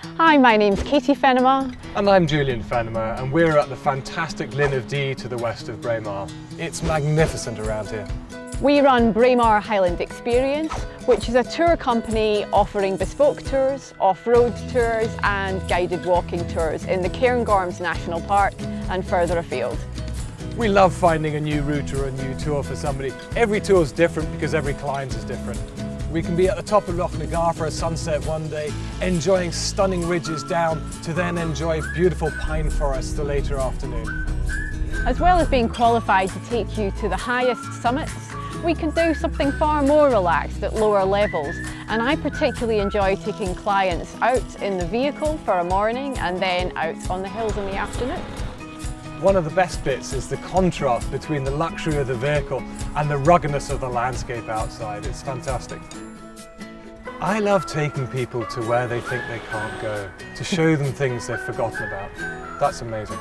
Hi, my name's Katie Fenema. And I'm Julian Fenema, and we're at the fantastic Linn of Dee to the west of Braemar. It's magnificent around here. We run Braemar Highland Experience, which is a tour company offering bespoke tours, off-road tours and guided walking tours in the Cairngorms National Park and further afield. We love finding a new route or a new tour for somebody. Every tour is different because every client is different. We can be at the top of Loch Nagar for a sunset one day, enjoying stunning ridges down to then enjoy beautiful pine forests the later afternoon. As well as being qualified to take you to the highest summits, we can do something far more relaxed at lower levels, and I particularly enjoy taking clients out in the vehicle for a morning and then out on the hills in the afternoon. One of the best bits is the contrast between the luxury of the vehicle and the ruggedness of the landscape outside. It's fantastic. I love taking people to where they think they can't go, to show them things they've forgotten about. That's amazing.